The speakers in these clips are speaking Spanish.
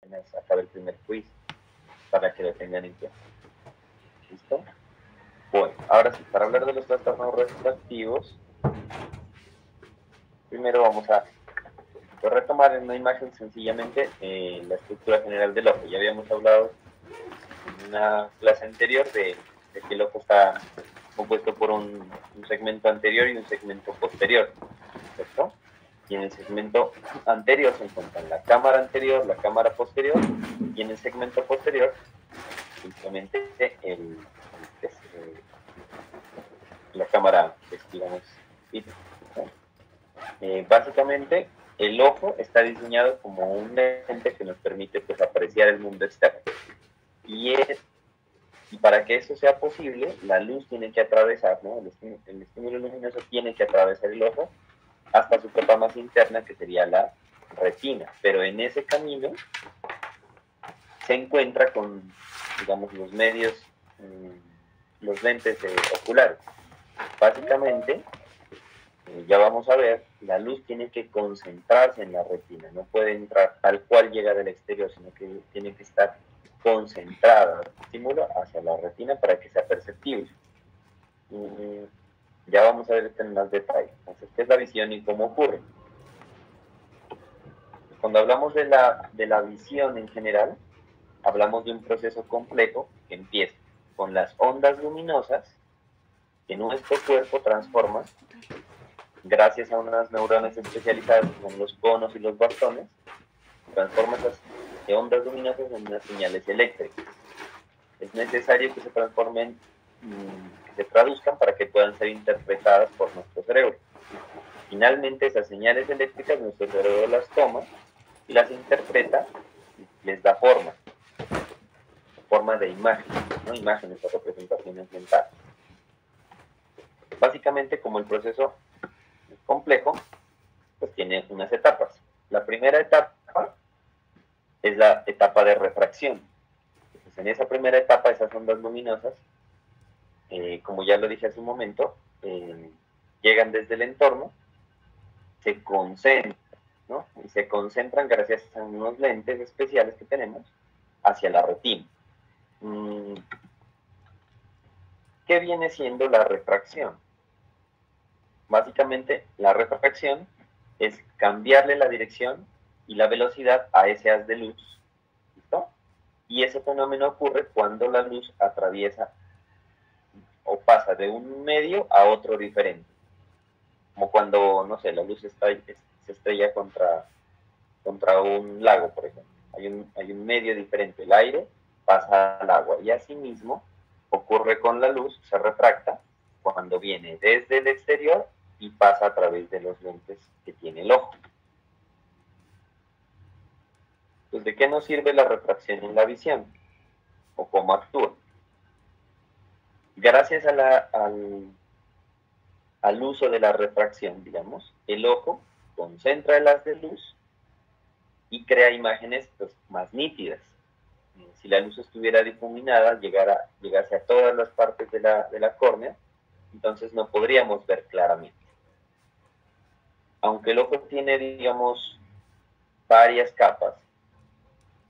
apenas acabe el primer quiz, para que lo tengan en cuenta. ¿Listo? Bueno, ahora sí, para hablar de los trastornos refractivos, primero vamos a retomar en una imagen sencillamente la estructura general del ojo. Ya habíamos hablado en una clase anterior de que el ojo está compuesto por un segmento anterior y un segmento posterior, ¿cierto? Y en el segmento anterior se encuentran la cámara anterior, la cámara posterior, y en el segmento posterior simplemente la cámara, digamos, básicamente el ojo está diseñado como un lente que nos permite pues apreciar el mundo externo, y para que eso sea posible, la luz tiene que atravesar, ¿no? El estímulo luminoso tiene que atravesar el ojo hasta su capa más interna, que sería la retina, pero en ese camino se encuentra con, digamos, los medios, los lentes oculares. Básicamente, ya vamos a ver, la luz tiene que concentrarse en la retina, no puede entrar tal cual llega del exterior, sino que tiene que estar concentrada el estímulo hacia la retina para que sea perceptible. Ya vamos a ver esto en más detalle. Entonces, ¿qué es la visión y cómo ocurre? Cuando hablamos de la visión en general, hablamos de un proceso complejo que empieza con las ondas luminosas que nuestro cuerpo transforma gracias a unas neuronas especializadas en los conos y los bastones, transforma esas ondas luminosas en unas señales eléctricas. Es necesario que se transformen, que se traduzcan para que puedan ser interpretadas por nuestro cerebro. Finalmente, esas señales eléctricas nuestro cerebro las toma y las interpreta, les da forma de imágenes, ¿no? Imágenes o representaciones mentales. Básicamente, como el proceso es complejo, pues tiene unas etapas. La primera etapa es la etapa de refracción. Entonces, en esa primera etapa, esas ondas luminosas, como ya lo dije hace un momento, llegan desde el entorno, se concentran, ¿no? Y se concentran gracias a unos lentes especiales que tenemos hacia la retina. ¿Qué viene siendo la refracción? Básicamente, la refracción es cambiarle la dirección y la velocidad a ese haz de luz. ¿Listo? Y ese fenómeno ocurre cuando la luz atraviesa o pasa de un medio a otro diferente. Como cuando, no sé, la luz se estrella contra un lago, por ejemplo. Hay un medio diferente, el aire pasa al agua, y asimismo ocurre con la luz, se refracta cuando viene desde el exterior y pasa a través de los lentes que tiene el ojo. Pues, ¿de qué nos sirve la refracción en la visión? ¿O cómo actúa? Gracias al uso de la refracción, digamos, el ojo concentra el haz de luz y crea imágenes pues, más nítidas. Si la luz estuviera difuminada, llegase a todas las partes de la córnea, entonces no podríamos ver claramente. Aunque el ojo tiene, digamos, varias capas,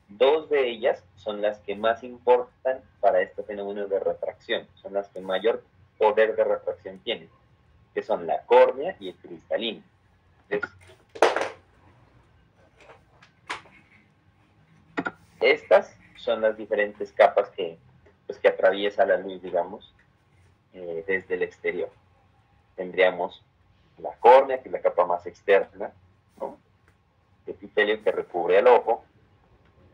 dos de ellas son las que más importan para este fenómeno de refracción, son las que mayor poder de refracción tienen, que son la córnea y el cristalino. Entonces, estas son las diferentes capas que atraviesa la luz, digamos, desde el exterior. Tendríamos la córnea, que es la capa más externa, ¿no? El epitelio que recubre el ojo.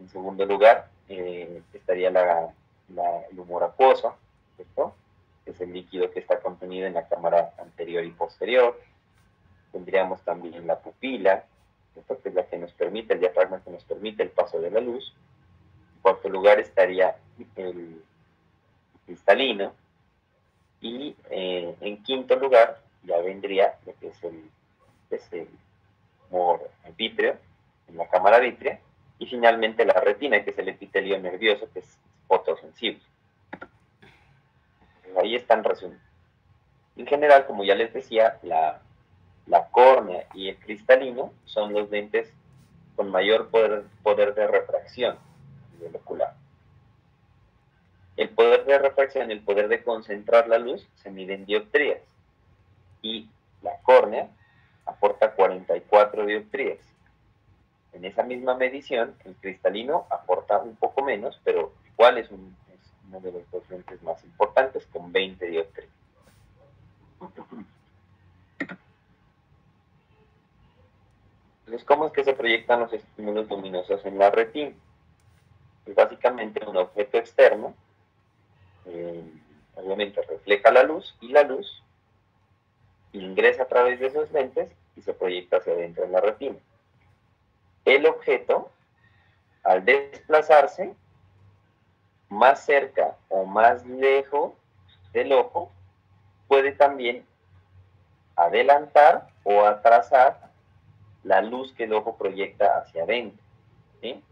En segundo lugar, estaría el humor acuoso, ¿cierto? Que es el líquido que está contenido en la cámara anterior y posterior. Tendríamos también la pupila, ¿cierto? Que es la que nos permite, el diafragma que nos permite el paso de la luz. En cuarto lugar estaría el cristalino. Y en quinto lugar ya vendría lo que es el humor vítreo, en la cámara vítrea, y finalmente la retina, que es el epitelio nervioso, que es fotosensible. Ahí están resumidos. En general, como ya les decía, la córnea y el cristalino son los lentes con mayor poder de refracción a nivel ocular. El poder de refracción, el poder de concentrar la luz, se mide en dioptrías. Y la córnea aporta 44 dioptrías. En esa misma medición, el cristalino aporta un poco menos, pero igual es uno de los dos lentes más importantes, con 20 dioptrías. Entonces, ¿cómo es que se proyectan los estímulos luminosos en la retina? Pues básicamente un objeto externo, obviamente refleja la luz, y la luz ingresa a través de esos lentes y se proyecta hacia adentro en la retina. El objeto, al desplazarse más cerca o más lejos del ojo, puede también adelantar o atrasar la luz que el ojo proyecta hacia adentro, ¿sí?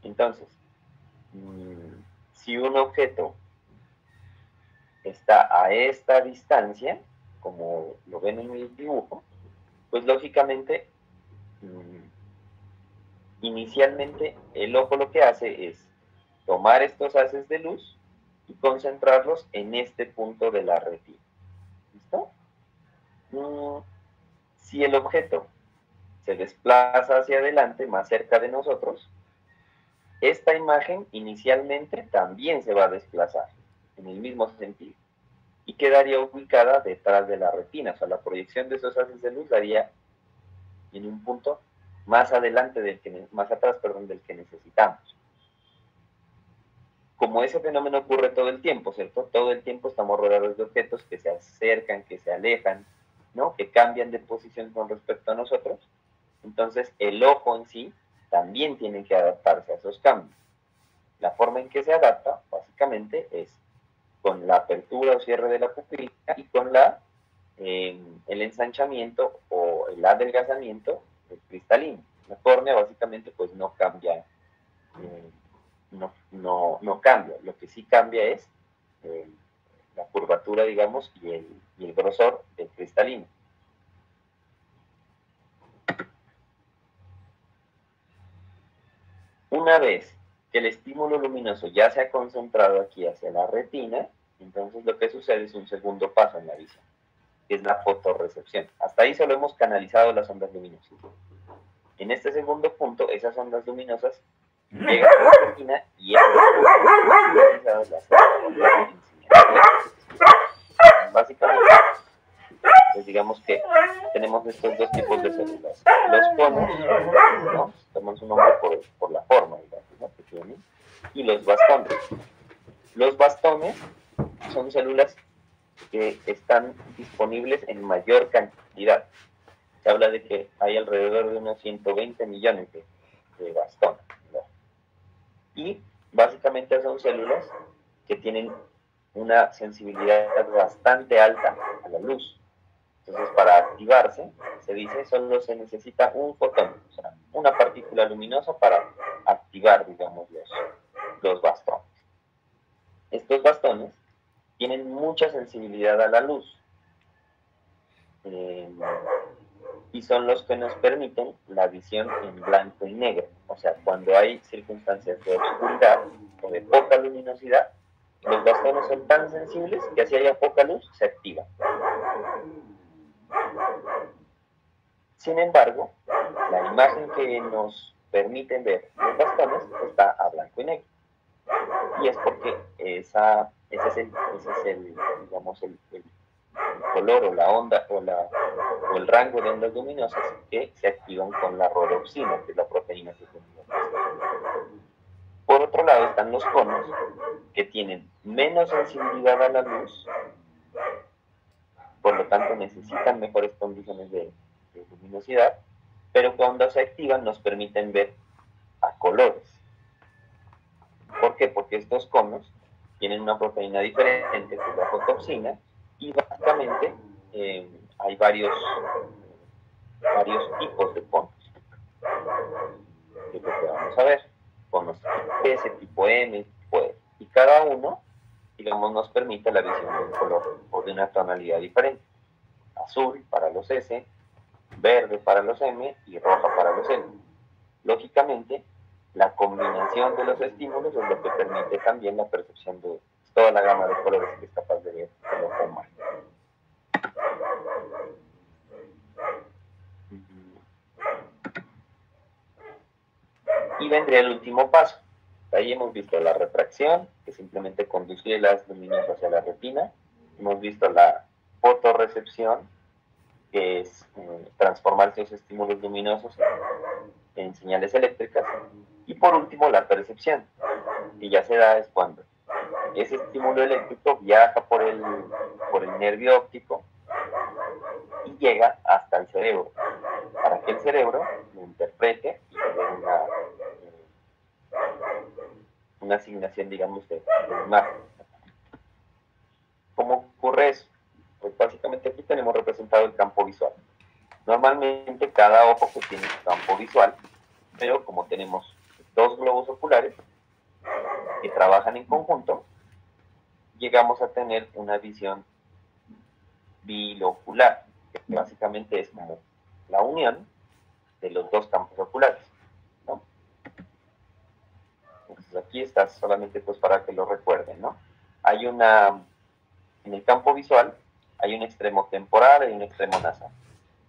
Entonces, si un objeto está a esta distancia, como lo ven en el dibujo, pues lógicamente, inicialmente el ojo lo que hace es tomar estos haces de luz y concentrarlos en este punto de la retina. ¿Listo? Si el objeto se desplaza hacia adelante, más cerca de nosotros, esta imagen inicialmente también se va a desplazar en el mismo sentido y quedaría ubicada detrás de la retina. O sea, la proyección de esos haces de luz daría en un punto más adelante más atrás, del que necesitamos. Como ese fenómeno ocurre todo el tiempo, ¿cierto? Todo el tiempo estamos rodeados de objetos que se acercan, que se alejan, ¿no? Que cambian de posición con respecto a nosotros. Entonces, el ojo en sí también tiene que adaptarse a esos cambios. La forma en que se adapta, básicamente, es con la apertura o cierre de la pupila y con el ensanchamiento o el adelgazamiento del cristalino. La córnea, básicamente, pues no cambia, no cambia. Lo que sí cambia es la curvatura, digamos, y el grosor del cristalino. Una vez que el estímulo luminoso ya se ha concentrado aquí hacia la retina, entonces lo que sucede es un segundo paso en la visión, que es la fotorrecepción. Hasta ahí solo hemos canalizado las ondas luminosas. En este segundo punto, esas ondas luminosas llegan a la retina y básicamente, pues digamos que tenemos estos dos tipos de células. Los conos, ¿no? Tomamos un nombre por la forma, digamos, ¿no? Que tienen, y los bastones. Los bastones son células que están disponibles en mayor cantidad. Se habla de que hay alrededor de unos 120 millones de bastones, ¿no? Y básicamente son células que tienen una sensibilidad bastante alta a la luz. Entonces, para activarse, se dice, solo se necesita un fotón, o sea, una partícula luminosa para activar, digamos, los bastones. Estos bastones tienen mucha sensibilidad a la luz y son los que nos permiten la visión en blanco y negro. O sea, cuando hay circunstancias de oscuridad o de poca luminosidad, los bastones son tan sensibles que si haya poca luz, se activan. Sin embargo, la imagen que nos permiten ver los bastones está a blanco y negro. Y es porque ese es el digamos, el color o la onda o el rango de ondas luminosas que se activan con la rodopsina, que es la proteína que tiene. Por otro lado están los conos, que tienen menos sensibilidad a la luz, por lo tanto necesitan mejores condiciones de luminosidad, pero cuando se activan nos permiten ver a colores. ¿Por qué? Porque estos conos tienen una proteína diferente, que es la fotopsina, y básicamente hay varios tipos de conos, que es lo que vamos a ver. Conos tipo S, tipo M, tipo E. Y cada uno, digamos, nos permite la visión de un color o de una tonalidad diferente. Azul para los S, verde para los M y roja para los N. Lógicamente, la combinación de los estímulos es lo que permite también la percepción de toda la gama de colores que es capaz de ver el ojo humano. Y vendría el último paso. Ahí hemos visto la refracción, que simplemente conduce el haz luminoso hacia la retina. Hemos visto la fotorrecepción, que es transformar esos estímulos luminosos en señales eléctricas. Y por último, la percepción, que ya se da es cuando ese estímulo eléctrico viaja por el nervio óptico y llega hasta el cerebro, para que el cerebro lo interprete y le dé una asignación, digamos, de imagen. ¿Cómo ocurre eso? Pues básicamente aquí tenemos representado el campo visual. Normalmente cada ojo pues tiene su campo visual, pero como tenemos dos globos oculares que trabajan en conjunto, llegamos a tener una visión bilocular, que básicamente es como la unión de los dos campos oculares, ¿no? Entonces aquí está solamente pues para que lo recuerden, ¿no? Hay en el campo visual hay un extremo temporal y un extremo nasal,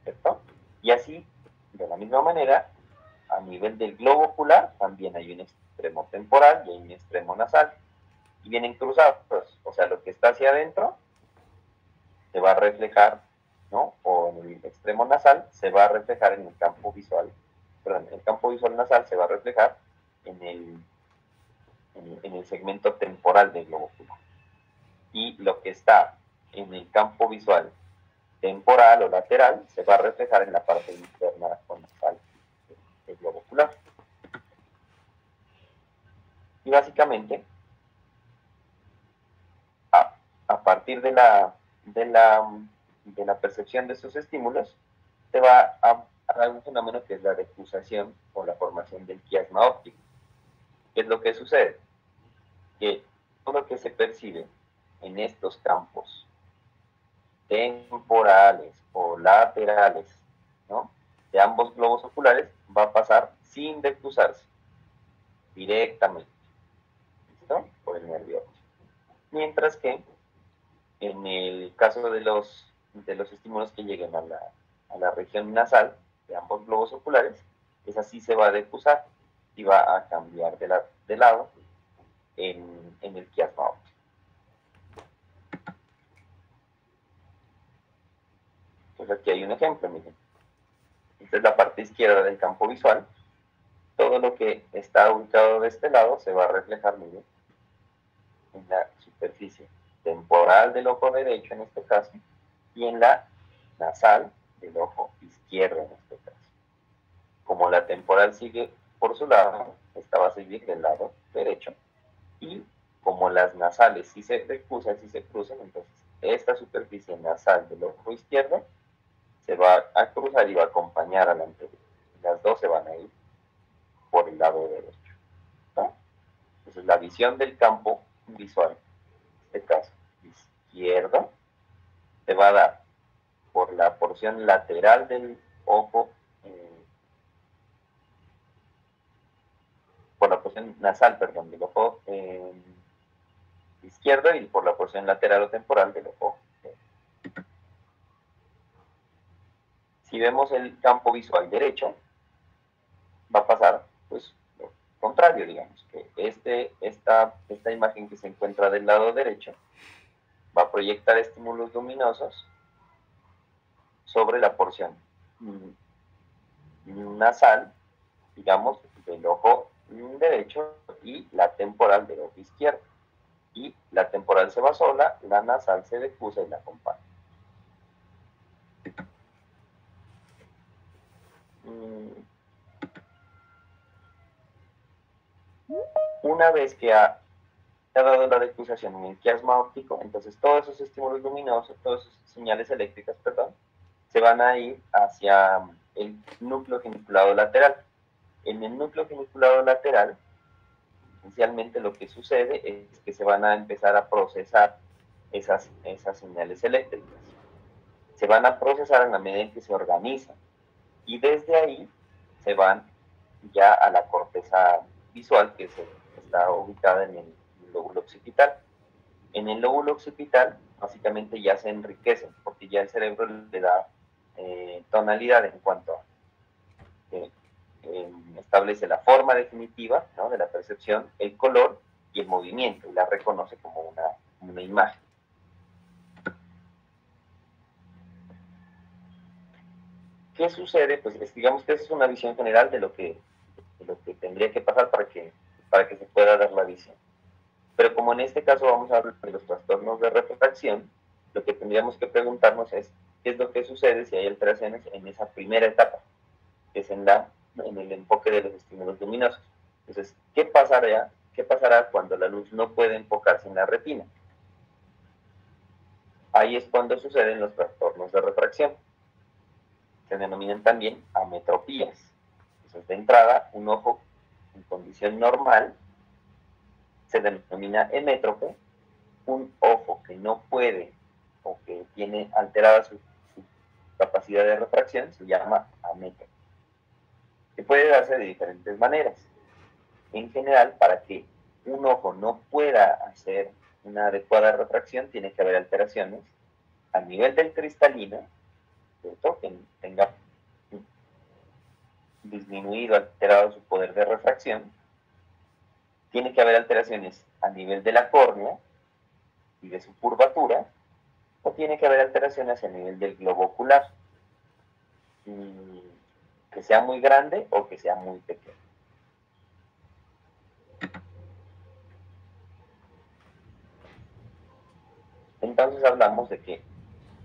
¿cierto? Y así, de la misma manera, a nivel del globo ocular también hay un extremo temporal y hay un extremo nasal, y vienen cruzados, o sea, lo que está hacia adentro se va a reflejar, ¿no? O en el extremo nasal se va a reflejar en el campo visual, perdón, el campo visual nasal se va a reflejar en el segmento temporal del globo ocular. Y lo que está en el campo visual temporal o lateral se va a reflejar en la parte interna o nasal del globo ocular. Y básicamente, a partir de la percepción de estos estímulos, se va a dar un fenómeno que es la decusación o la formación del quiasma óptico. ¿Qué es lo que sucede? Que todo lo que se percibe en estos campos temporales o laterales, ¿no?, de ambos globos oculares va a pasar sin decusarse, directamente, ¿listo?, por el nervio óptico. Mientras que en el caso de los estímulos que lleguen a la región nasal de ambos globos oculares, esa sí se va a decusar y va a cambiar de lado en el quiasma óptico. Entonces aquí hay un ejemplo, miren. Esta es la parte izquierda del campo visual. Todo lo que está ubicado de este lado se va a reflejar, miren, en la superficie temporal del ojo derecho en este caso y en la nasal del ojo izquierdo en este caso. Como la temporal sigue por su lado, esta va a seguir del lado derecho, y como las nasales sí se cruzan, entonces esta superficie nasal del ojo izquierdo se va a cruzar y va a acompañar a la anterior. Las dos se van a ir por el lado derecho, ¿no? Entonces la visión del campo visual, en este caso izquierdo, se va a dar por la porción lateral del ojo, por la porción nasal, perdón, del ojo izquierdo, y por la porción lateral o temporal del ojo. Si vemos el campo visual derecho, va a pasar pues lo contrario, digamos, que esta imagen que se encuentra del lado derecho va a proyectar estímulos luminosos sobre la porción nasal, digamos, del ojo derecho y la temporal del ojo izquierdo. Y la temporal se va sola, la nasal se decusa y la acompaña. Una vez que ha dado la decusación en el quiasma óptico, entonces todos esos estímulos luminosos, todas esas señales eléctricas, perdón, se van a ir hacia el núcleo geniculado lateral. En el núcleo geniculado lateral, esencialmente lo que sucede es que se van a empezar a procesar esas señales eléctricas. Se van a procesar en la medida en que se organizan, y desde ahí se van ya a la corteza visual, que está ubicada en el lóbulo occipital. En el lóbulo occipital, básicamente ya se enriquecen, porque ya el cerebro le da tonalidad en cuanto a establece la forma definitiva, ¿no?, de la percepción, el color y el movimiento, y la reconoce como una imagen. ¿Qué sucede? Pues digamos que esa es una visión general de lo que tendría que pasar para que se pueda dar la visión. Pero como en este caso vamos a hablar de los trastornos de refracción, lo que tendríamos que preguntarnos es qué es lo que sucede si hay alteraciones en esa primera etapa, que es en el enfoque de los estímulos luminosos. Entonces, ¿qué pasará cuando la luz no puede enfocarse en la retina? Ahí es cuando suceden los trastornos de refracción. Se denominan también ametropías. Entonces, de entrada, un ojo en condición normal se denomina emétrope. Un ojo que no puede o que tiene alterada su capacidad de refracción se llama amétrope, que puede darse de diferentes maneras. En general, para que un ojo no pueda hacer una adecuada refracción, tiene que haber alteraciones a nivel del cristalino, ¿cierto?, que tenga disminuido, alterado su poder de refracción. Tiene que haber alteraciones a nivel de la córnea y de su curvatura, o tiene que haber alteraciones a nivel del globo ocular, que sea muy grande o que sea muy pequeño. Entonces hablamos de que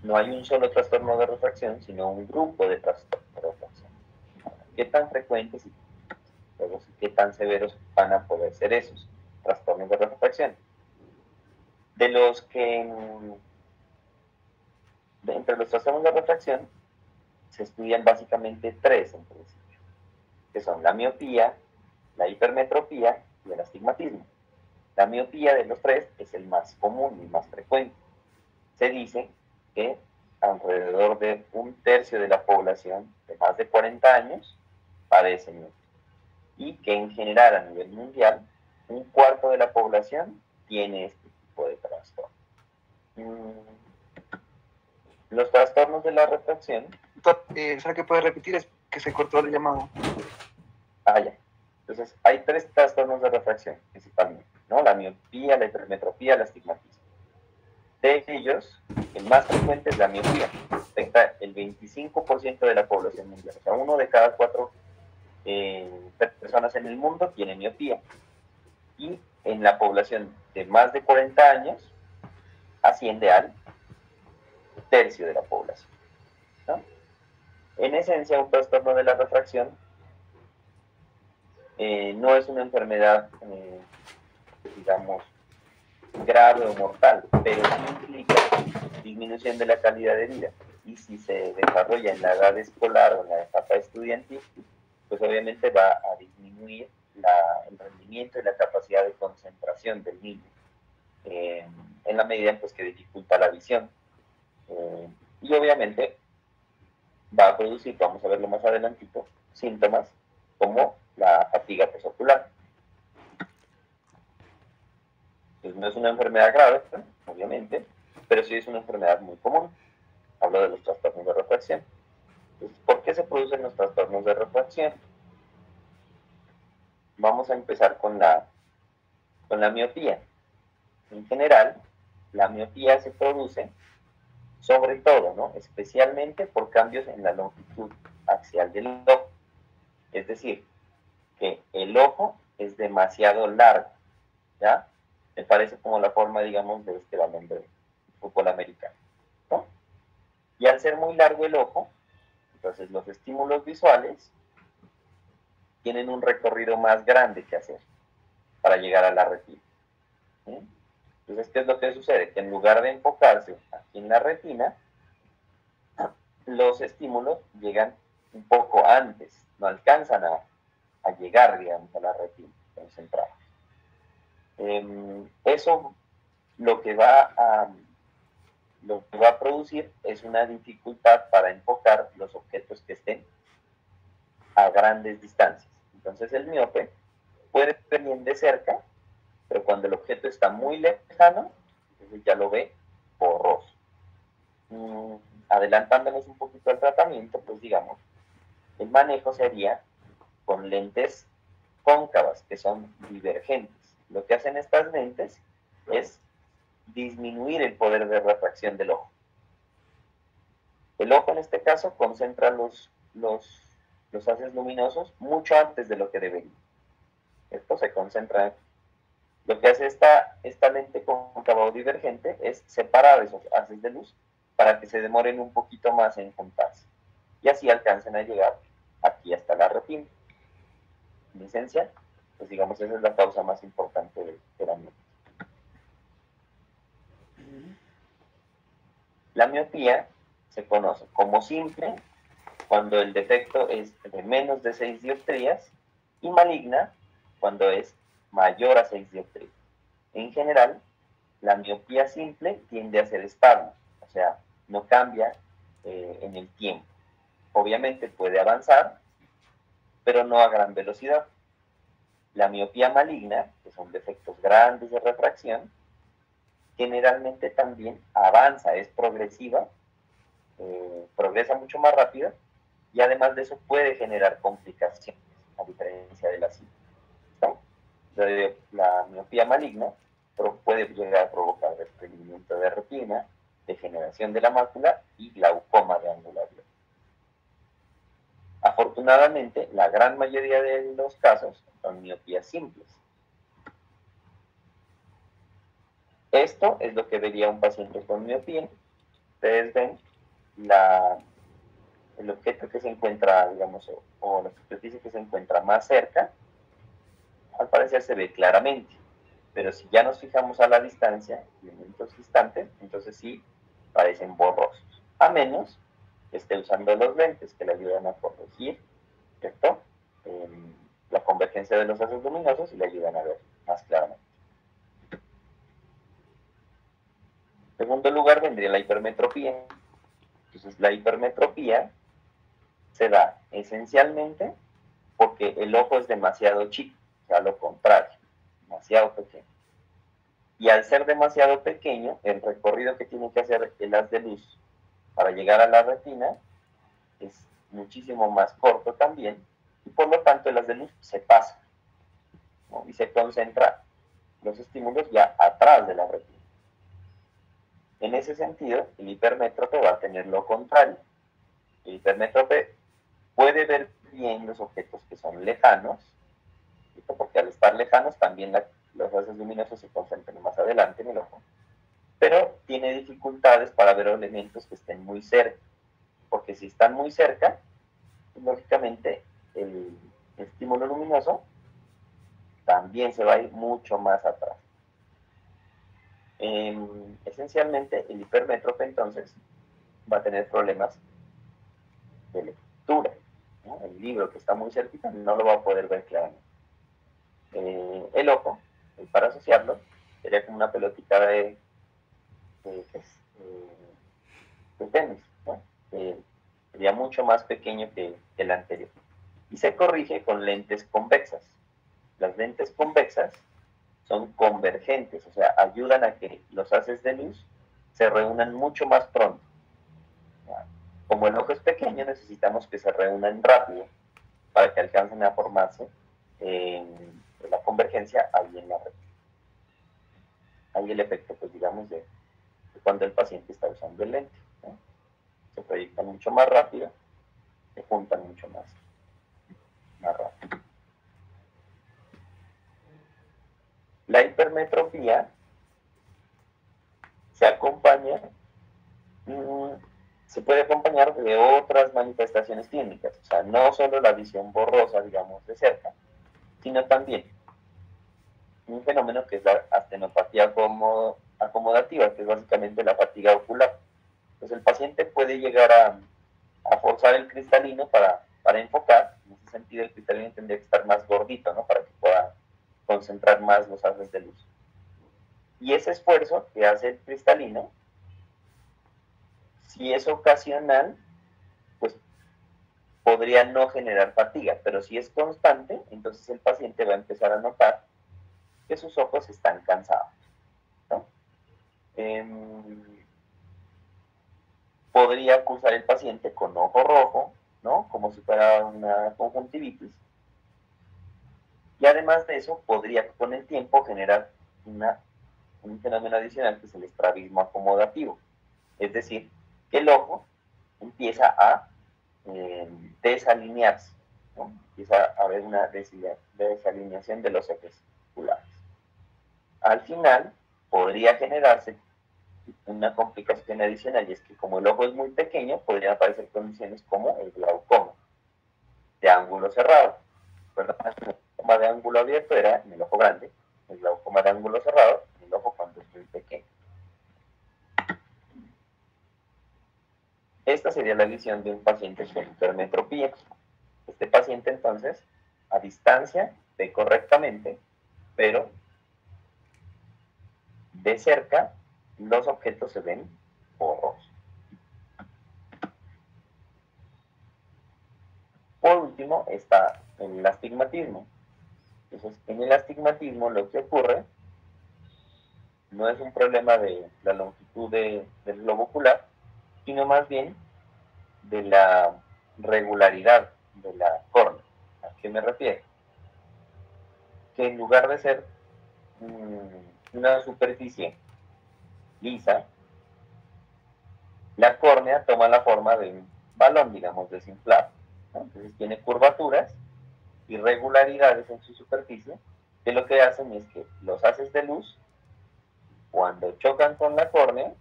no hay un solo trastorno de refracción, sino un grupo de trastornos de refracción. ¿Qué tan frecuentes y qué tan severos van a poder ser esos trastornos de refracción? Entre los trastornos de refracción se estudian básicamente tres en principio, que son la miopía, la hipermetropía y el astigmatismo. La miopía de los tres es el más común y más frecuente. Se dice que alrededor de 1/3 de la población de más de 40 años padece miopía, y que en general a nivel mundial 1/4 de la población tiene este tipo de trastorno. Los trastornos de la refracción. ¿Será que puede repetir? Es que se cortó el llamado. Ya. Entonces, hay 3 trastornos de refracción principalmente, ¿no? La miopía, la hipermetropía, el astigmatismo. De ellos, el más frecuente es la miopía. Afecta el 25% de la población mundial. O sea, 1 de cada 4 personas en el mundo tiene miopía. Y en la población de más de 40 años asciende al 1/3 de la población, ¿no? En esencia, un trastorno de la refracción no es una enfermedad, digamos, grave o mortal, pero sí implica disminución de la calidad de vida. Y si se desarrolla en la edad escolar o en la etapa estudiantil, pues obviamente va a disminuir el rendimiento y la capacidad de concentración del niño, en la medida en pues, que dificulta la visión. Y obviamente va a producir, vamos a verlo más adelantito, síntomas como la fatiga postocular. Pues no es una enfermedad grave, obviamente, pero sí es una enfermedad muy común. Hablo de los trastornos de refracción. Entonces, ¿por qué se producen los trastornos de refracción? Vamos a empezar con la miopía. En general, la miopía se produce sobre todo, ¿no?, especialmente por cambios en la longitud axial del ojo. Es decir, que el ojo es demasiado largo, ¿ya? Me parece como la forma, digamos, de este balón de fútbol americano, ¿no? Y al ser muy largo el ojo, entonces los estímulos visuales tienen un recorrido más grande que hacer para llegar a la retina, ¿sí? Entonces, ¿qué es lo que sucede? Que en lugar de enfocarse aquí en la retina, los estímulos llegan un poco antes, no alcanzan a llegar, digamos, a la retina concentrada. Eso lo que va a producir es una dificultad para enfocar los objetos que estén a grandes distancias. Entonces el miope puede ver bien de cerca, pero cuando el objeto está muy lejano, entonces ya lo ve borroso. Adelantándonos un poquito al tratamiento, pues digamos, el manejo sería con lentes cóncavas, que son divergentes. Lo que hacen estas lentes es disminuir el poder de refracción del ojo. El ojo en este caso concentra los haces luminosos mucho antes de lo que debería. Esto se concentra. Lo que hace esta lente cóncava o divergente es separar esos haces de luz para que se demoren un poquito más en juntarse y así alcancen a llegar aquí hasta la retina. En esencia, pues digamos, esa es la causa más importante de la miopía. La miopía se conoce como simple cuando el defecto es de menos de 6 dioptrías y maligna cuando es mayor a 6 dioptrías. En general, la miopía simple tiende a ser estable, o sea, no cambia en el tiempo. Obviamente puede avanzar, pero no a gran velocidad. La miopía maligna, que son defectos grandes de refracción, generalmente también avanza, es progresiva, progresa mucho más rápido y además de eso puede generar complicaciones, a diferencia de la simple. La miopía maligna puede llegar a provocar desprendimiento de retina, degeneración de la mácula y glaucoma de angularidad. Afortunadamente, la gran mayoría de los casos son miopías simples. Esto es lo que vería un paciente con miopía. Ustedes ven el objeto que se encuentra, digamos, o la superficie que se encuentra más cerca, al parecer se ve claramente. Pero si ya nos fijamos a la distancia, elementos distantes, entonces sí parecen borrosos. A menos que esté usando los lentes que le ayudan a corregir, ¿cierto? La convergencia de los haces luminosos y le ayudan a ver más claramente. En segundo lugar vendría la hipermetropía. Entonces la hipermetropía se da esencialmente porque el ojo es demasiado chico, o sea, lo contrario, demasiado pequeño. Y al ser demasiado pequeño, el recorrido que tiene que hacer el haz de luz para llegar a la retina es muchísimo más corto también, y por lo tanto el haz de luz se pasa, ¿no? Y se concentra los estímulos ya atrás de la retina. En ese sentido, el hipermétrope va a tener lo contrario. El hipermétrope puede ver bien los objetos que son lejanos, porque al estar lejanos también los haces luminosos se concentran más adelante en el ojo, pero tiene dificultades para ver elementos que estén muy cerca, porque si están muy cerca, lógicamente el estímulo luminoso también se va a ir mucho más atrás. Esencialmente el hipermétrope entonces va a tener problemas de lectura, ¿no? El libro que está muy cerquita no lo va a poder ver claramente. El ojo, para asociarlo, sería como una pelotita de tenis, ¿no? Sería mucho más pequeño que el anterior. Y se corrige con lentes convexas. Las lentes convexas son convergentes, o sea, ayudan a que los haces de luz se reúnan mucho más pronto. Como el ojo es pequeño, necesitamos que se reúnan rápido para que alcancen a formarse la convergencia ahí en la red. Ahí el efecto, pues digamos, de cuando el paciente está usando el lente, ¿no? Se proyectan mucho más rápido, se juntan mucho más rápido. La hipermetropía se acompaña, se puede acompañar de otras manifestaciones clínicas, o sea, no solo la visión borrosa, digamos, de cerca, sino también un fenómeno que es la astenopatía acomodativa, que es básicamente la fatiga ocular. Entonces el paciente puede llegar a forzar el cristalino para enfocar. En ese sentido el cristalino tendría que estar más gordito, ¿no? Para que pueda concentrar más los haces de luz. Y ese esfuerzo que hace el cristalino, si es ocasional, pues podría no generar fatiga, pero si es constante, entonces el paciente va a empezar a notar que sus ojos están cansados, ¿no? Podría cursar el paciente con ojo rojo, ¿no? Como si fuera una conjuntivitis. Y además de eso, podría con el tiempo generar un fenómeno adicional que es el estrabismo acomodativo. Es decir, que el ojo empieza a desalinearse, ¿no? Empieza a haber una desalineación de los ejes oculares. Al final, podría generarse una complicación adicional, y es que como el ojo es muy pequeño, podrían aparecer condiciones como el glaucoma de ángulo cerrado. ¿Verdad? El glaucoma de ángulo abierto era en el ojo grande, el glaucoma de ángulo cerrado en el ojo cuando es muy pequeño. Esta sería la visión de un paciente con hipermetropía. Este paciente entonces, a distancia, ve correctamente, pero de cerca los objetos se ven borrosos. Por último está el astigmatismo. Entonces, en el astigmatismo lo que ocurre no es un problema de la longitud del globo ocular, sino más bien de la regularidad de la córnea. ¿A qué me refiero? Que en lugar de ser una superficie lisa, la córnea toma la forma de un balón, digamos, desinflado, ¿no? Entonces tiene curvaturas, irregularidades en su superficie, que lo que hacen es que los haces de luz, cuando chocan con la córnea,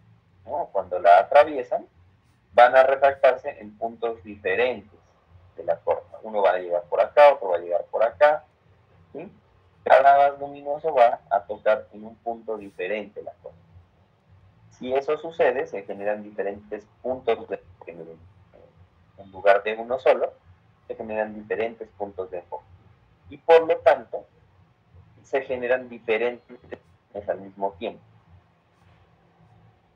¿no? Cuando la atraviesan, van a refractarse en puntos diferentes de la córnea. Uno va a llegar por acá, otro va a llegar por acá, ¿sí? Cada haz luminoso va a tocar en un punto diferente la córnea. Si eso sucede, se generan diferentes puntos de enfoque. En lugar de uno solo, se generan diferentes puntos de enfoque. Y por lo tanto, se generan diferentes imágenes al mismo tiempo.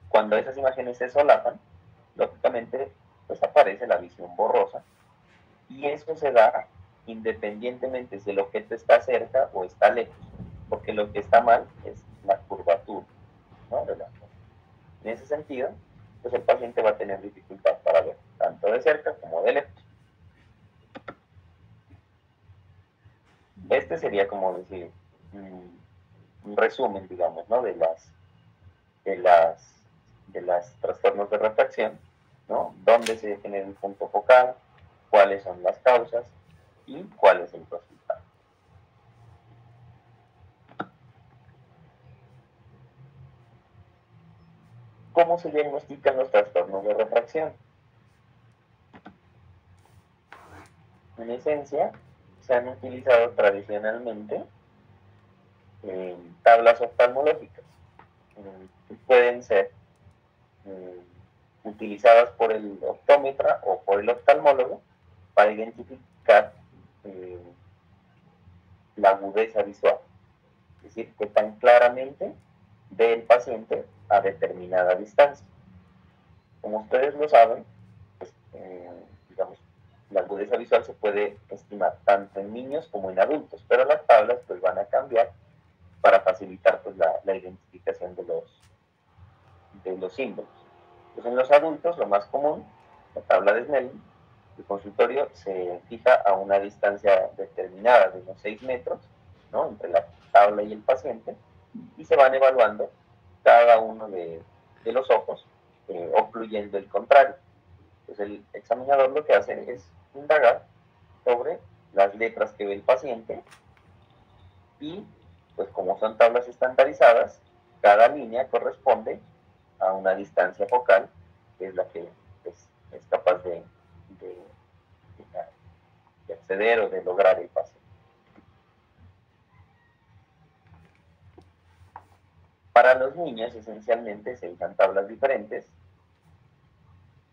Cuando esas imágenes se solapan, lógicamente, pues aparece la visión borrosa. Y eso se da independientemente si el objeto está cerca o está lejos. Porque lo que está mal es la curvatura, ¿no? De la córnea. En ese sentido, pues el paciente va a tener dificultad para ver, tanto de cerca como de lejos. Este sería como decir un resumen, digamos, ¿no? de las trastornos de refracción, ¿no? Dónde se genera el punto focal, cuáles son las causas y cuál es el resultado. ¿Cómo se diagnostican los trastornos de refracción? En esencia, se han utilizado tradicionalmente tablas oftalmológicas. Pueden ser utilizadas por el optómetra o por el oftalmólogo para identificar la agudeza visual. Es decir, que tan claramente ve el paciente a determinada distancia. Como ustedes lo saben, pues, digamos, la agudeza visual se puede estimar tanto en niños como en adultos, pero las tablas pues van a cambiar para facilitar pues la identificación de los símbolos. Pues en los adultos lo más común, la tabla de Snellen, el consultorio se fija a una distancia determinada de unos 6 metros, ¿no? Entre la tabla y el paciente, y se van evaluando cada uno de los ojos, ocluyendo el contrario. Pues el examinador lo que hace es indagar sobre las letras que ve el paciente y, pues como son tablas estandarizadas, cada línea corresponde a una distancia focal, que es la que es capaz de acceder o de lograr el paciente. Para los niños, esencialmente, se usan tablas diferentes,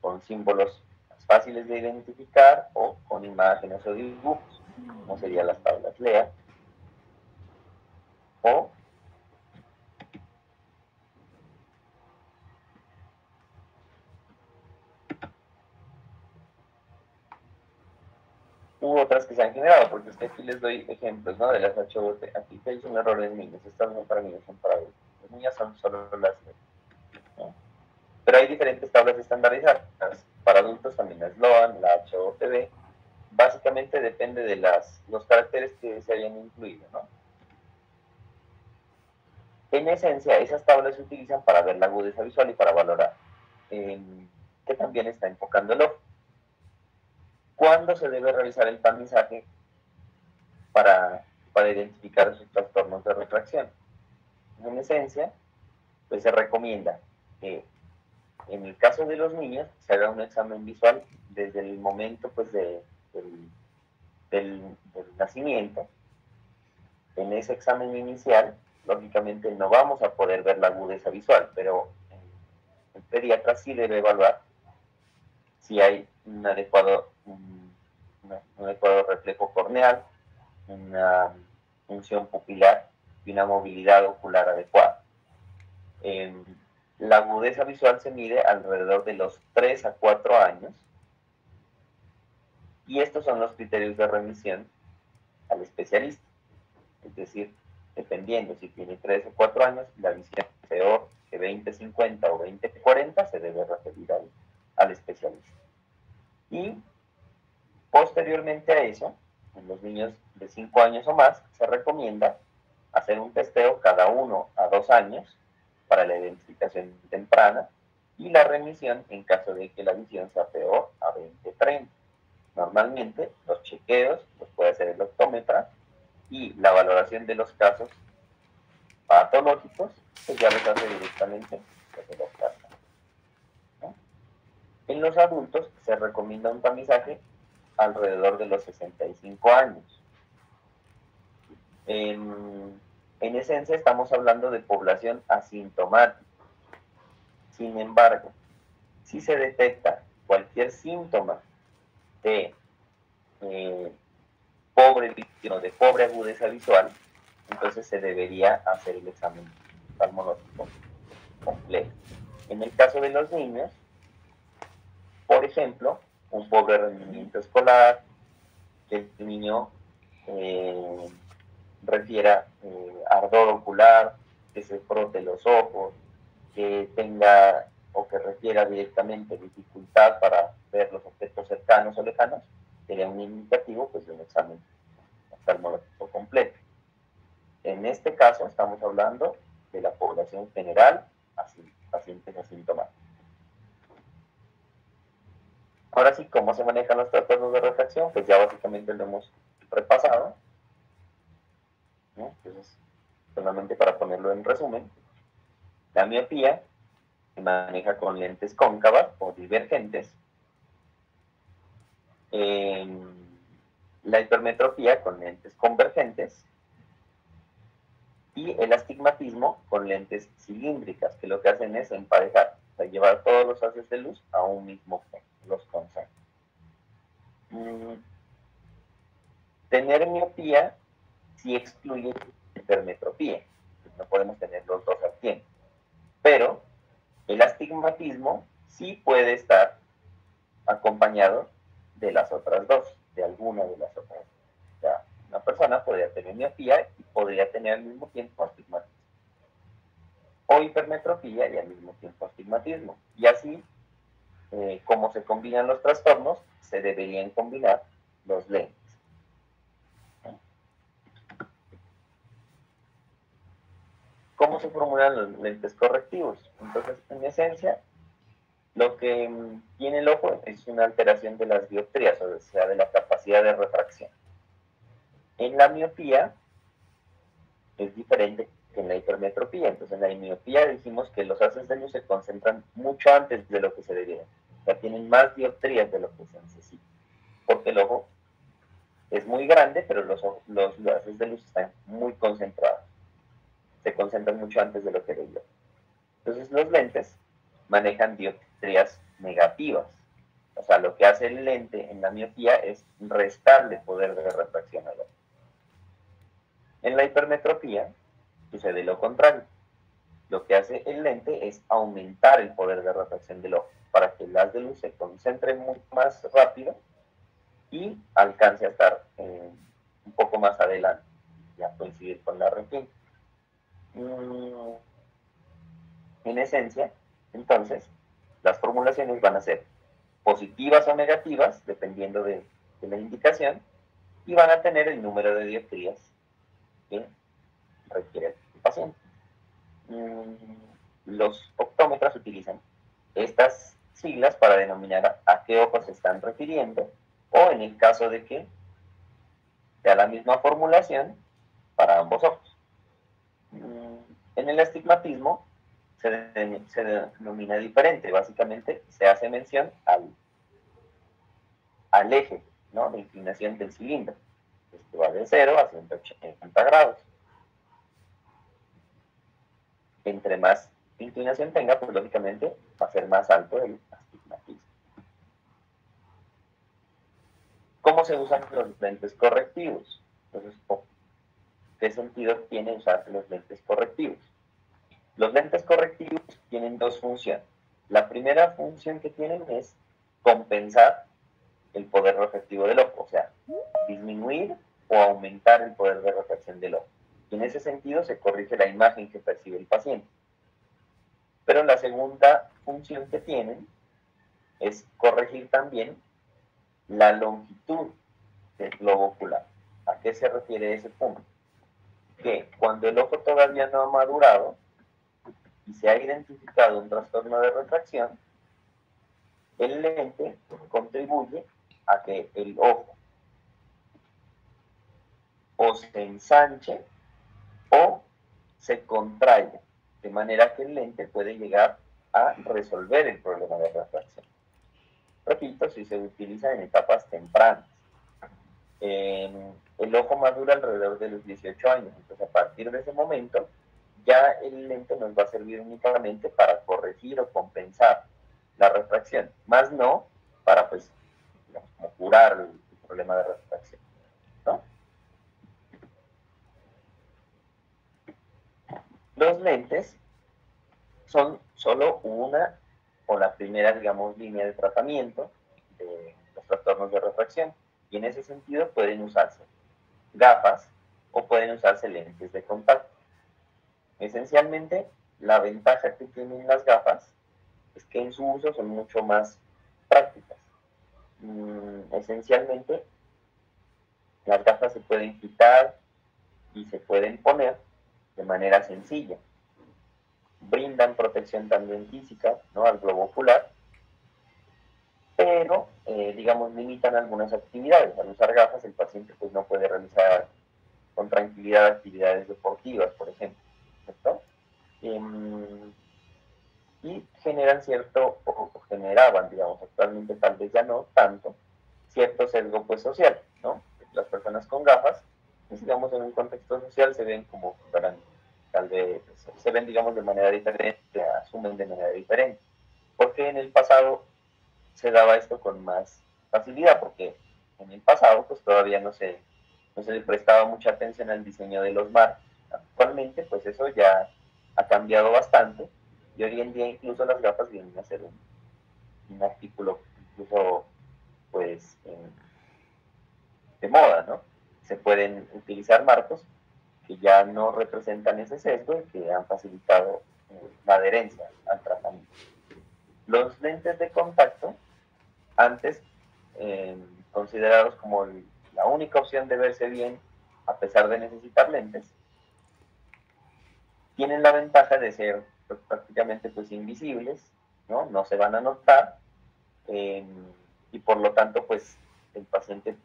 con símbolos más fáciles de identificar o con imágenes o dibujos, como serían las tablas LEA, o que se han generado, porque es que aquí les doy ejemplos, ¿no? De las HOT. Aquí que es un error en niños, estas no para niños, son para adultos. Las niñas son solo las, ¿no? Pero hay diferentes tablas estandarizadas. Para adultos también la SLOAN, la HOTB. Básicamente depende de los caracteres que se hayan incluido, ¿no? En esencia, esas tablas se utilizan para ver la agudeza visual y para valorar que también está enfocando el ojo. ¿Cuándo se debe realizar el tamizaje para identificar esos trastornos de refracción? En esencia, pues se recomienda que en el caso de los niños se haga un examen visual desde el momento pues, del nacimiento. En ese examen inicial, lógicamente no vamos a poder ver la agudeza visual, pero el pediatra sí debe evaluar si hay un adecuado reflejo corneal, una función pupilar y una movilidad ocular adecuada. La agudeza visual se mide alrededor de los 3 a 4 años y estos son los criterios de remisión al especialista. Es decir, dependiendo si tiene 3 o 4 años, la visión es peor que 20/50 o 20/40, se debe referir al especialista. Y posteriormente a eso, en los niños de 5 años o más, se recomienda hacer un testeo cada 1 a 2 años para la identificación temprana y la remisión en caso de que la visión sea peor a 20/30. Normalmente los chequeos los puede hacer el optómetra y la valoración de los casos patológicos pues ya los hace directamente el oftalmólogo, ¿no? En los adultos se recomienda un tamizaje alrededor de los 65 años. En esencia estamos hablando de población asintomática. Sin embargo, si se detecta cualquier síntoma de pobre visión, de pobre agudeza visual, entonces se debería hacer el examen oftalmológico completo. En el caso de los niños, por ejemplo, un pobre rendimiento escolar, que el niño refiera ardor ocular, que se frote los ojos, que tenga o que refiera directamente dificultad para ver los objetos cercanos o lejanos, sería un indicativo pues, de un examen oftalmológico completo. En este caso estamos hablando de la población general, pacientes asintomáticos. Ahora sí, ¿cómo se manejan los trastornos de refracción? Pues ya básicamente lo hemos repasado, ¿no? Entonces, solamente para ponerlo en resumen, la miopía se maneja con lentes cóncavas o divergentes, la hipermetropía con lentes convergentes y el astigmatismo con lentes cilíndricas, que lo que hacen es emparejar, o sea, llevar todos los haces de luz a un mismo punto, los concentran. Tener miopía sí excluye hipermetropía, no podemos tener los dos al tiempo, pero el astigmatismo sí puede estar acompañado de las otras dos, de alguna de las otras. O sea, una persona podría tener miopía y podría tener al mismo tiempo astigmatismo. O hipermetropía y al mismo tiempo astigmatismo. Y así, como se combinan los trastornos, se deberían combinar los lentes. ¿Cómo se formulan los lentes correctivos? Entonces, en esencia, lo que tiene el ojo es una alteración de las dioptrías, o sea, de la capacidad de refracción. En la miopía es diferente que en la hipermetropía. Entonces, en la miopía dijimos que los haces de luz se concentran mucho antes de lo que se debería. O sea, tienen más dioptrías de lo que se necesita. Porque el ojo es muy grande, pero los haces de luz están muy concentrados. Se concentran mucho antes de lo que debería. Entonces, los lentes manejan dioptrías negativas. O sea, lo que hace el lente en la miopía es restarle poder de refracción al ojo. En la hipermetropía sucede lo contrario. Lo que hace el lente es aumentar el poder de refracción del ojo para que el haz de luz se concentre mucho más rápido y alcance a estar un poco más adelante, ya coincidir con la retina. En esencia, entonces, las formulaciones van a ser positivas o negativas, dependiendo de la indicación, y van a tener el número de dioptrías que requiere el paciente. Los optómetras utilizan estas siglas para denominar a qué ojos se están refiriendo, o en el caso de que sea la misma formulación para ambos ojos. En el astigmatismo se denomina diferente, básicamente se hace mención al eje, ¿no?, de inclinación del cilindro. Este va de 0 a 180 grados. Entre más inclinación tenga, pues lógicamente va a ser más alto el astigmatismo. ¿Cómo se usan los lentes correctivos? Entonces, ¿qué sentido tiene usar los lentes correctivos? Los lentes correctivos tienen dos funciones. La primera función que tienen es compensar el poder refractivo del ojo, o sea, disminuir o aumentar el poder de refracción del ojo. Y en ese sentido se corrige la imagen que percibe el paciente. Pero la segunda función que tienen es corregir también la longitud del globo ocular. ¿A qué se refiere ese punto? Que cuando el ojo todavía no ha madurado y se ha identificado un trastorno de refracción, el lente contribuye a que el ojo o se ensanche o se contraiga, de manera que el lente puede llegar a resolver el problema de refracción. Repito, si se utiliza en etapas tempranas. El ojo madura alrededor de los 18 años, entonces a partir de ese momento ya el lente nos va a servir únicamente para corregir o compensar la refracción, más no para, pues, digamos, como curar el problema de refracción, ¿no? Los lentes son solo una o la primera, digamos, línea de tratamiento de los trastornos de refracción, y en ese sentido pueden usarse gafas o pueden usarse lentes de contacto. Esencialmente, la ventaja que tienen las gafas es que en su uso son mucho más prácticas. Esencialmente, las gafas se pueden quitar y se pueden poner de manera sencilla. Brindan protección también física, ¿no?, al globo ocular, pero, digamos, limitan algunas actividades. Al usar gafas, el paciente pues, no puede realizar con tranquilidad actividades deportivas, por ejemplo, ¿cierto? Y generan cierto, o generaban, digamos, actualmente tal vez ya no tanto, cierto sesgo pues social, ¿no? Las personas con gafas, pues, digamos, en un contexto social se ven como, tal vez, se ven, digamos, de manera diferente, asumen de manera diferente, porque en el pasado se daba esto con más facilidad, porque en el pasado pues todavía no se le prestaba mucha atención al diseño de los marcos. Actualmente pues eso ya ha cambiado bastante, y hoy en día incluso las gafas vienen a ser un artículo incluso pues de moda, ¿no? Se pueden utilizar marcos que ya no representan ese sesgo y que han facilitado la adherencia al tratamiento. Los lentes de contacto, antes considerados como la única opción de verse bien a pesar de necesitar lentes, tienen la ventaja de ser pues, prácticamente pues, invisibles, ¿no? No se van a notar, y por lo tanto pues el paciente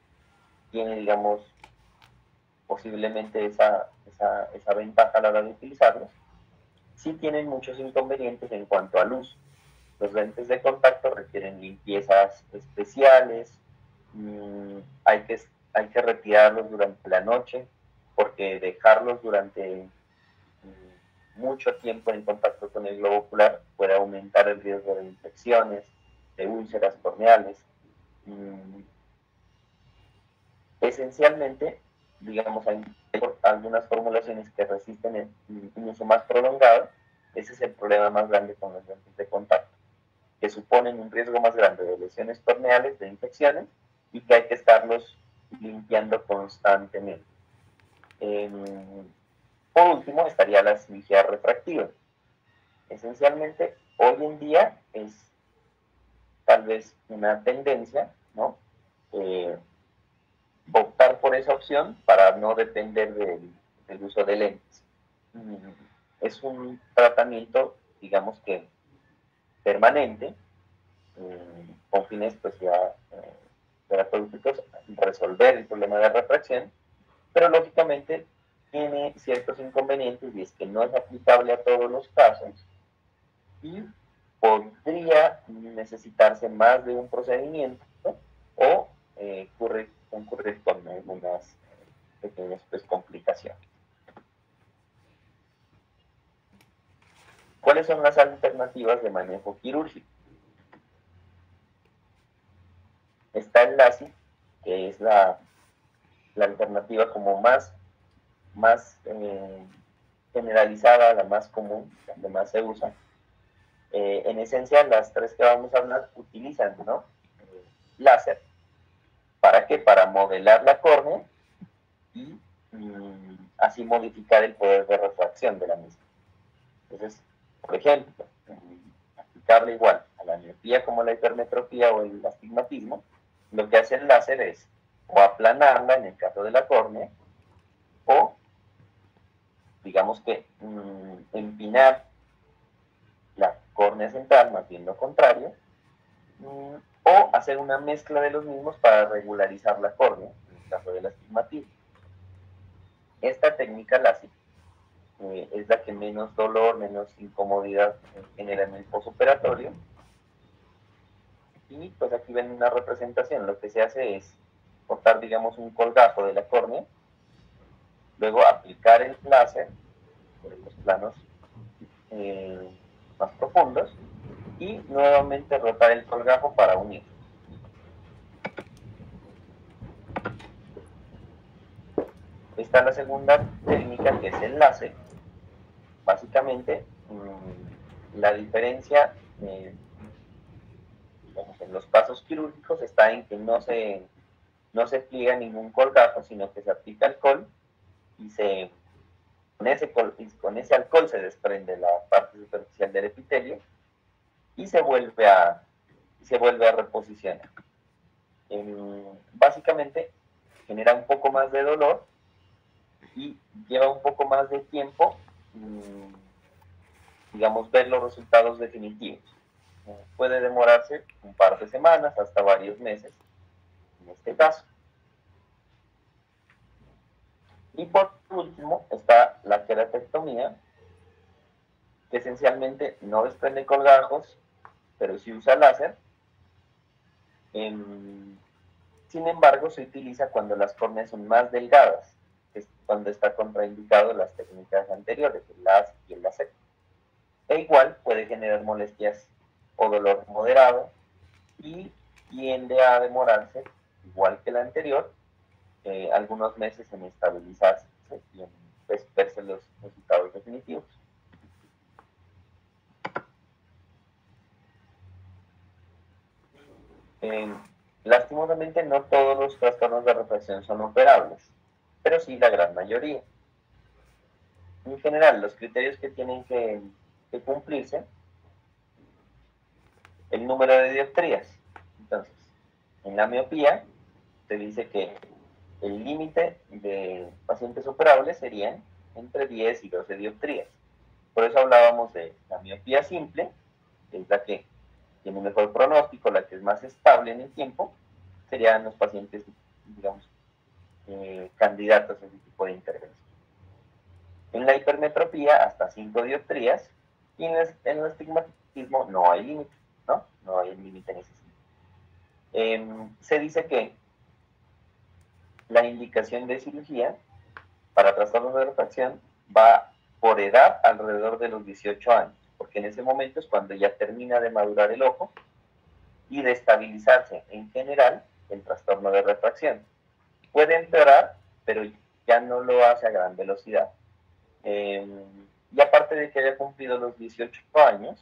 tiene, digamos, posiblemente esa ventaja a la hora de utilizarlos. Sí tienen muchos inconvenientes en cuanto al uso. Los lentes de contacto requieren limpiezas especiales, hay que retirarlos durante la noche, porque dejarlos durante mucho tiempo en contacto con el globo ocular puede aumentar el riesgo de infecciones, de úlceras corneales. Esencialmente, digamos, hay algunas formulaciones que resisten un uso más prolongado. Ese es el problema más grande con los lentes de contacto, que suponen un riesgo más grande de lesiones corneales, de infecciones, y que hay que estarlos limpiando constantemente. Por último, estaría la cirugía refractiva. Esencialmente, hoy en día es tal vez una tendencia, ¿no? Optar por esa opción para no depender del uso de lentes. Es un tratamiento, digamos que permanente, con fines pues ya terapéuticos, resolver el problema de refracción, pero lógicamente tiene ciertos inconvenientes y es que no es aplicable a todos los casos y podría necesitarse más de un procedimiento o concurrir con algunas pequeñas pues, complicaciones. ¿Cuáles son las alternativas de manejo quirúrgico? Está el LASIK, que es la alternativa como más generalizada, la más común, la que más se usa. En esencia, las tres que vamos a hablar utilizan, ¿no? Láser. ¿Para qué? Para modelar la córnea y así modificar el poder de refracción de la misma. Entonces, por ejemplo, aplicable igual a la miopía como la hipermetropía o el astigmatismo, lo que hace el láser es o aplanarla en el caso de la córnea o, digamos que, empinar la córnea central, más bien lo contrario, o hacer una mezcla de los mismos para regularizar la córnea, en el caso del astigmatismo. Esta técnica LASIK es la que menos dolor, menos incomodidad genera en el postoperatorio. Y pues aquí ven una representación. Lo que se hace es cortar, digamos, un colgajo de la córnea, luego aplicar el láser por los planos más profundos y nuevamente rotar el colgajo para unir. Está la segunda técnica, que es el láser. Básicamente, la diferencia en los pasos quirúrgicos está en que no se pliega ningún colgajo, sino que se aplica alcohol y con ese alcohol se desprende la parte superficial del epitelio y se vuelve a reposicionar. Básicamente genera un poco más de dolor y lleva un poco más de tiempo, digamos, ver los resultados definitivos. Puede demorarse un par de semanas hasta varios meses, en este caso. Y por último está la queratectomía, que esencialmente no desprende colgajos, pero sí usa láser. Sin embargo, se utiliza cuando las córneas son más delgadas, que es cuando está contraindicado las técnicas anteriores, el LASIK y el láser. E igual puede generar molestias o dolor moderado y tiende a demorarse, igual que la anterior, algunos meses en estabilizarse y en verse los resultados definitivos. Lastimosamente no todos los trastornos de refracción son operables, pero sí la gran mayoría. En general, los criterios que tienen que cumplirse, el número de dioptrías. Entonces, en la miopía se dice que el límite de pacientes operables serían entre 10 y 12 dioptrías. Por eso hablábamos de la miopía simple, que es la que tiene un mejor pronóstico, la que es más estable en el tiempo, serían los pacientes, digamos, candidatos a ese tipo de intervención. En la hipermetropía, hasta 5 dioptrías, y en el astigmatismo no hay límite, ¿no? No hay límite en ese sentido. Se dice que la indicación de cirugía para trastornos de refracción va por edad alrededor de los 18 años, porque en ese momento es cuando ya termina de madurar el ojo y de estabilizarse en general el trastorno de refracción. Puede empeorar, pero ya no lo hace a gran velocidad. Y aparte de que haya cumplido los 18 años,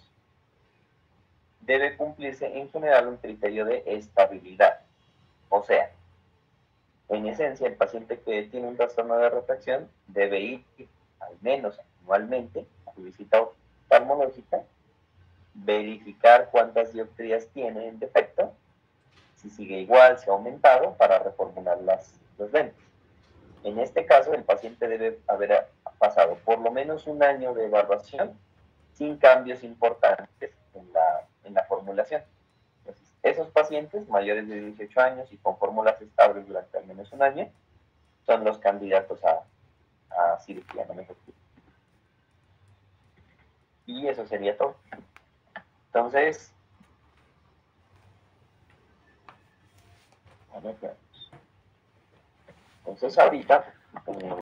debe cumplirse en general un criterio de estabilidad. O sea, en esencia, el paciente que tiene un trastorno de refracción debe ir al menos anualmente a su visita oftalmológica, verificar cuántas dioptrías tiene en defecto, si sigue igual, si ha aumentado, para reformular los lentes. En este caso, el paciente debe haber pasado por lo menos un año de evaluación sin cambios importantes en la formulación. Entonces, esos pacientes mayores de 18 años y con fórmulas estables durante al menos un año son los candidatos a cirugía, no me equivoco. Y eso sería todo. Entonces, ahorita